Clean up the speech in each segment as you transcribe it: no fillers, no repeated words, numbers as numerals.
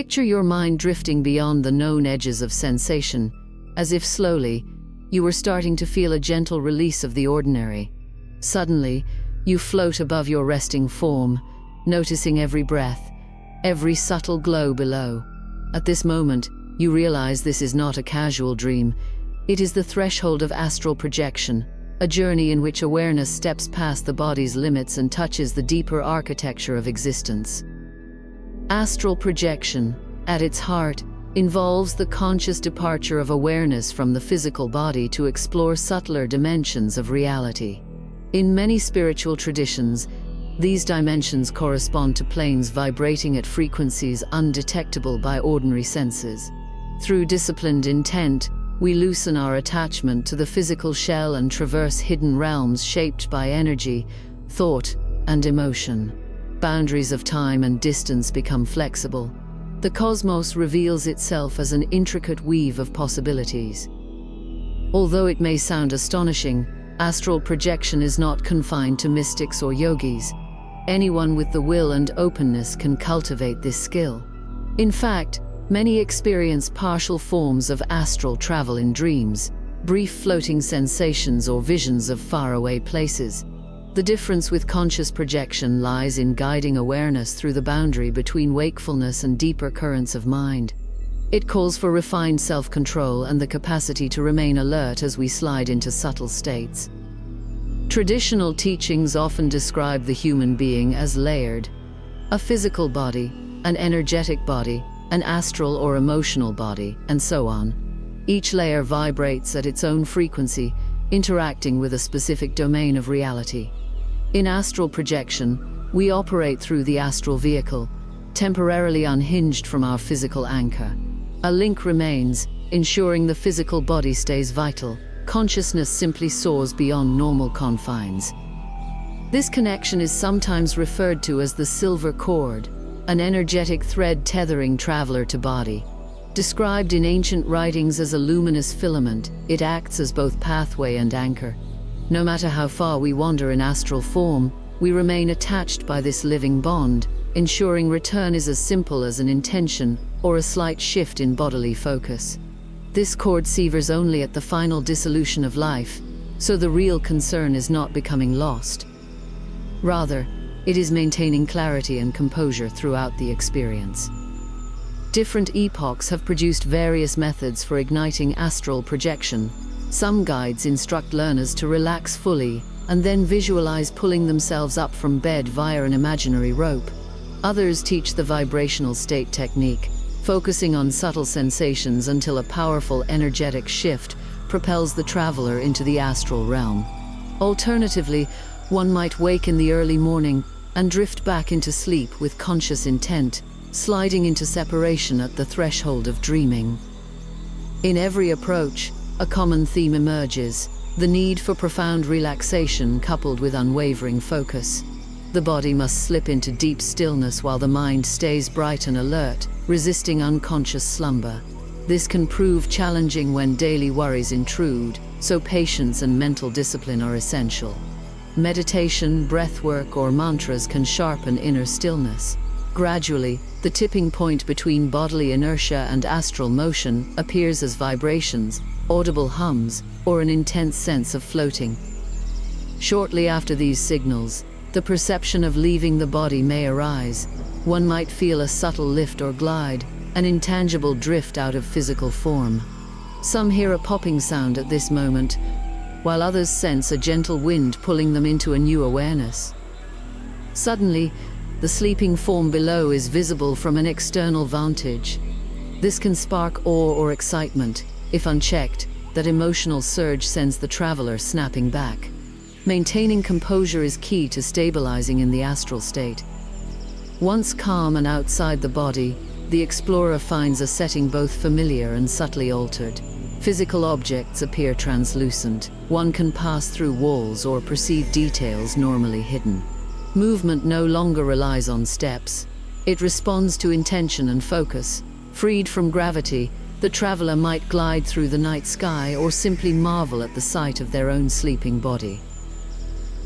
Picture your mind drifting beyond the known edges of sensation, as if slowly, you were starting to feel a gentle release of the ordinary. Suddenly, you float above your resting form, noticing every breath, every subtle glow below. At this moment, you realize this is not a casual dream. It is the threshold of astral projection, a journey in which awareness steps past the body's limits and touches the deeper architecture of existence. Astral projection, at its heart, involves the conscious departure of awareness from the physical body to explore subtler dimensions of reality. In many spiritual traditions, these dimensions correspond to planes vibrating at frequencies undetectable by ordinary senses. Through disciplined intent, we loosen our attachment to the physical shell and traverse hidden realms shaped by energy, thought, and emotion. Boundaries of time and distance become flexible. The cosmos reveals itself as an intricate weave of possibilities. Although it may sound astonishing, astral projection is not confined to mystics or yogis. Anyone with the will and openness can cultivate this skill. In fact, many experience partial forms of astral travel in dreams, brief floating sensations or visions of faraway places. The difference with conscious projection lies in guiding awareness through the boundary between wakefulness and deeper currents of mind. It calls for refined self-control and the capacity to remain alert as we slide into subtle states. Traditional teachings often describe the human being as layered: a physical body, an energetic body, an astral or emotional body, and so on. Each layer vibrates at its own frequency, interacting with a specific domain of reality. In astral projection, we operate through the astral vehicle, temporarily unhinged from our physical anchor. A link remains, ensuring the physical body stays vital. Consciousness simply soars beyond normal confines. This connection is sometimes referred to as the silver cord, an energetic thread tethering traveler to body. Described in ancient writings as a luminous filament, it acts as both pathway and anchor. No matter how far we wander in astral form, we remain attached by this living bond, ensuring return is as simple as an intention or a slight shift in bodily focus. This cord severs only at the final dissolution of life, so the real concern is not becoming lost. Rather, it is maintaining clarity and composure throughout the experience. Different epochs have produced various methods for igniting astral projection. Some guides instruct learners to relax fully and then visualize pulling themselves up from bed via an imaginary rope. Others teach the vibrational state technique, focusing on subtle sensations until a powerful energetic shift propels the traveler into the astral realm. Alternatively, one might wake in the early morning and drift back into sleep with conscious intent, sliding into separation at the threshold of dreaming. In every approach, a common theme emerges: the need for profound relaxation coupled with unwavering focus. The body must slip into deep stillness while the mind stays bright and alert, resisting unconscious slumber. This can prove challenging when daily worries intrude, so patience and mental discipline are essential. Meditation, breathwork, or mantras can sharpen inner stillness. Gradually, the tipping point between bodily inertia and astral motion appears as vibrations, audible hums, or an intense sense of floating. Shortly after these signals, the perception of leaving the body may arise. One might feel a subtle lift or glide, an intangible drift out of physical form. Some hear a popping sound at this moment, while others sense a gentle wind pulling them into a new awareness. Suddenly, the sleeping form below is visible from an external vantage. This can spark awe or excitement. If unchecked, that emotional surge sends the traveler snapping back. Maintaining composure is key to stabilizing in the astral state. Once calm and outside the body, the explorer finds a setting both familiar and subtly altered. Physical objects appear translucent. One can pass through walls or perceive details normally hidden. Movement no longer relies on steps. It responds to intention and focus. Freed from gravity, the traveler might glide through the night sky or simply marvel at the sight of their own sleeping body.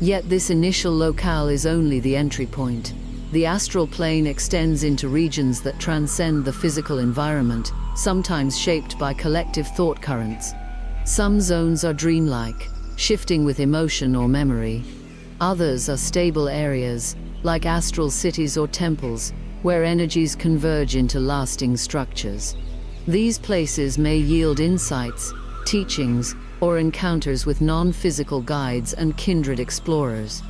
Yet this initial locale is only the entry point. The astral plane extends into regions that transcend the physical environment, sometimes shaped by collective thought currents. Some zones are dreamlike, shifting with emotion or memory. Others are stable areas, like astral cities or temples, where energies converge into lasting structures. These places may yield insights, teachings, or encounters with non-physical guides and kindred explorers.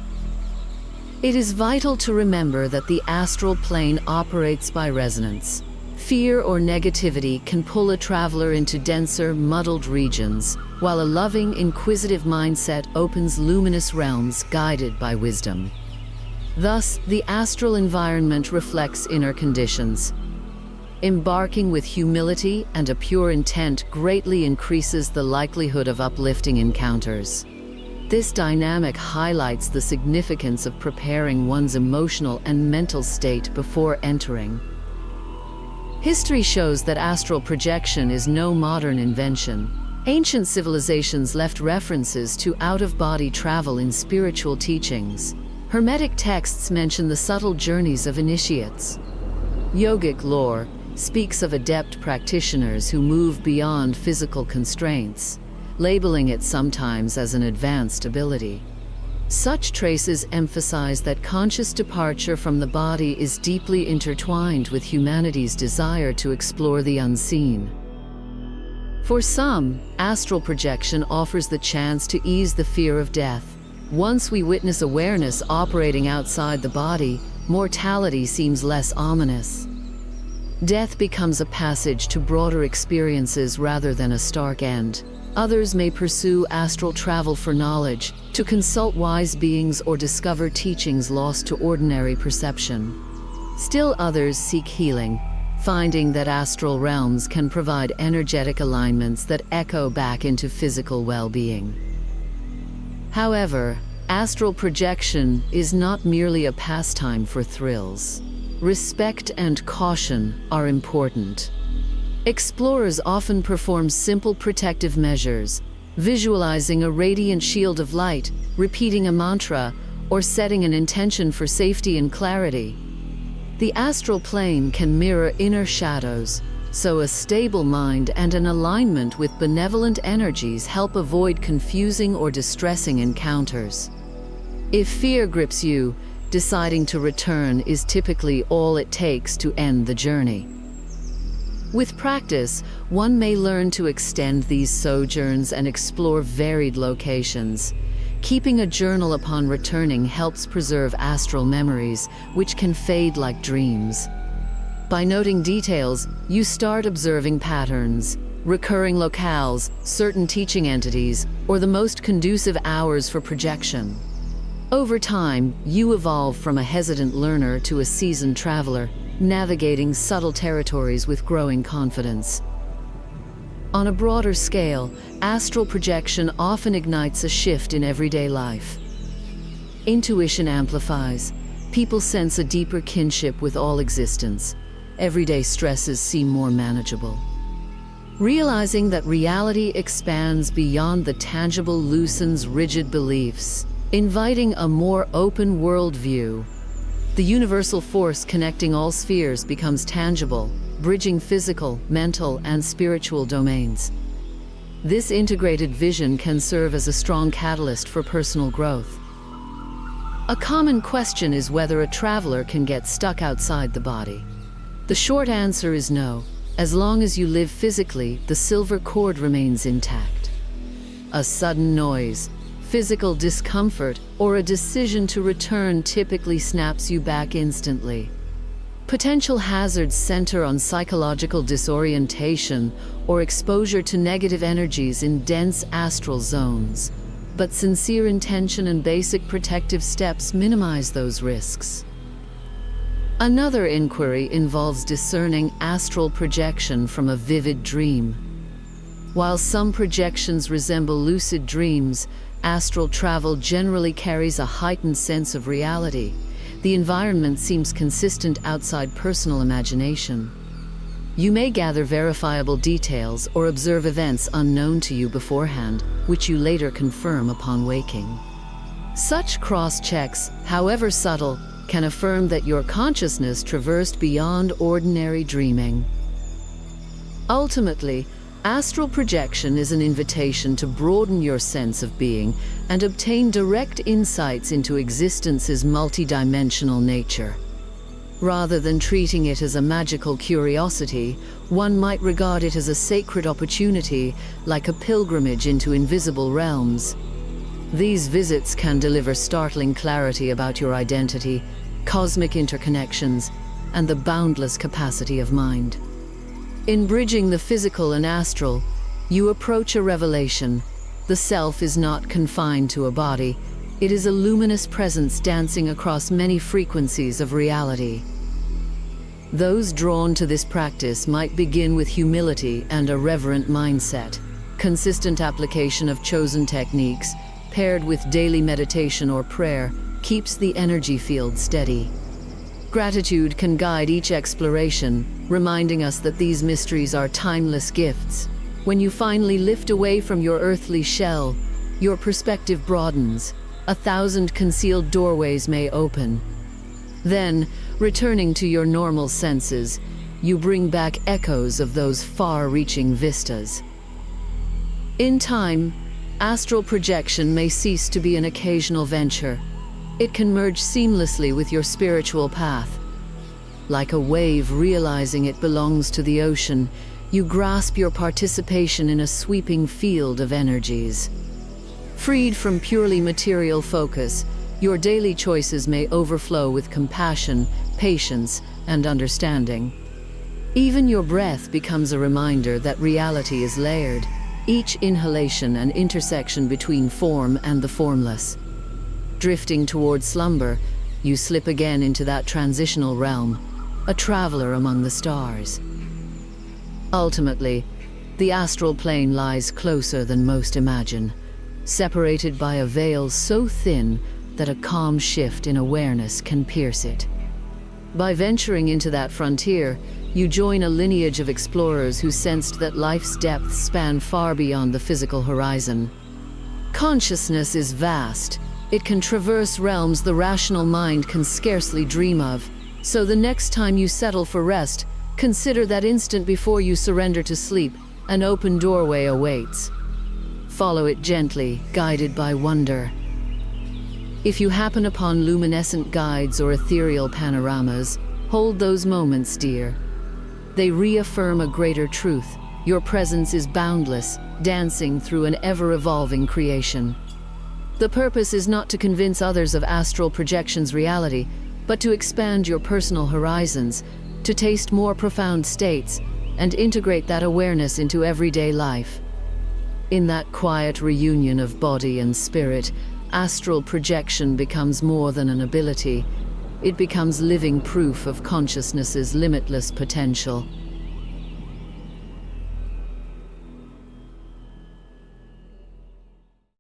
It is vital to remember that the astral plane operates by resonance. Fear or negativity can pull a traveler into denser, muddled regions, while a loving, inquisitive mindset opens luminous realms guided by wisdom. Thus, the astral environment reflects inner conditions. Embarking with humility and a pure intent greatly increases the likelihood of uplifting encounters. This dynamic highlights the significance of preparing one's emotional and mental state before entering. History shows that astral projection is no modern invention. Ancient civilizations left references to out-of-body travel in spiritual teachings. Hermetic texts mention the subtle journeys of initiates. Yogic lore speaks of adept practitioners who move beyond physical constraints, labeling it sometimes as an advanced ability. Such traces emphasize that conscious departure from the body is deeply intertwined with humanity's desire to explore the unseen. For some, astral projection offers the chance to ease the fear of death. Once we witness awareness operating outside the body, mortality seems less ominous. Death becomes a passage to broader experiences rather than a stark end. Others may pursue astral travel for knowledge, to consult wise beings or discover teachings lost to ordinary perception. Still others seek healing, finding that astral realms can provide energetic alignments that echo back into physical well-being. However, astral projection is not merely a pastime for thrills. Respect and caution are important. Explorers often perform simple protective measures, visualizing a radiant shield of light, repeating a mantra, or setting an intention for safety and clarity. The astral plane can mirror inner shadows, so a stable mind and an alignment with benevolent energies help avoid confusing or distressing encounters. If fear grips you, deciding to return is typically all it takes to end the journey. With practice, one may learn to extend these sojourns and explore varied locations. Keeping a journal upon returning helps preserve astral memories, which can fade like dreams. By noting details, you start observing patterns, recurring locales, certain teaching entities, or the most conducive hours for projection. Over time, you evolve from a hesitant learner to a seasoned traveler, navigating subtle territories with growing confidence. On a broader scale, astral projection often ignites a shift in everyday life. Intuition amplifies. People sense a deeper kinship with all existence. Everyday stresses seem more manageable. Realizing that reality expands beyond the tangible loosens rigid beliefs, inviting a more open worldview. The universal force connecting all spheres becomes tangible, bridging physical, mental, and spiritual domains. This integrated vision can serve as a strong catalyst for personal growth. A common question is whether a traveler can get stuck outside the body. The short answer is no. As long as you live physically, the silver cord remains intact. A sudden noise, physical discomfort, or a decision to return typically snaps you back instantly. Potential hazards center on psychological disorientation or exposure to negative energies in dense astral zones. But sincere intention and basic protective steps minimize those risks. Another inquiry involves discerning astral projection from a vivid dream. While some projections resemble lucid dreams, astral travel generally carries a heightened sense of reality. The environment seems consistent outside personal imagination. You may gather verifiable details or observe events unknown to you beforehand, which you later confirm upon waking. Such cross-checks, however subtle, can affirm that your consciousness traversed beyond ordinary dreaming. Ultimately, astral projection is an invitation to broaden your sense of being and obtain direct insights into existence's multidimensional nature. Rather than treating it as a magical curiosity, one might regard it as a sacred opportunity, like a pilgrimage into invisible realms. These visits can deliver startling clarity about your identity, cosmic interconnections, and the boundless capacity of mind. In bridging the physical and astral, you approach a revelation. The self is not confined to a body. It is a luminous presence dancing across many frequencies of reality. Those drawn to this practice might begin with humility and a reverent mindset. Consistent application of chosen techniques, paired with daily meditation or prayer, keeps the energy field steady. Gratitude can guide each exploration, reminding us that these mysteries are timeless gifts. When you finally lift away from your earthly shell, your perspective broadens. 1,000 concealed doorways may open. Then, returning to your normal senses, you bring back echoes of those far-reaching vistas. In time, astral projection may cease to be an occasional venture. It can merge seamlessly with your spiritual path. Like a wave realizing it belongs to the ocean, you grasp your participation in a sweeping field of energies. Freed from purely material focus, your daily choices may overflow with compassion, patience, and understanding. Even your breath becomes a reminder that reality is layered, each inhalation an intersection between form and the formless. Drifting toward slumber, you slip again into that transitional realm, a traveler among the stars. Ultimately, the astral plane lies closer than most imagine, separated by a veil so thin that a calm shift in awareness can pierce it. By venturing into that frontier, you join a lineage of explorers who sensed that life's depths span far beyond the physical horizon. Consciousness is vast. It can traverse realms the rational mind can scarcely dream of. So the next time you settle for rest, consider that instant before you surrender to sleep. An open doorway awaits. Follow it gently, guided by wonder. If you happen upon luminescent guides or ethereal panoramas, hold those moments dear. They reaffirm a greater truth. Your presence is boundless, dancing through an ever-evolving creation. The purpose is not to convince others of astral projection's reality, but to expand your personal horizons, to taste more profound states, and integrate that awareness into everyday life. In that quiet reunion of body and spirit, astral projection becomes more than an ability. It becomes living proof of consciousness's limitless potential.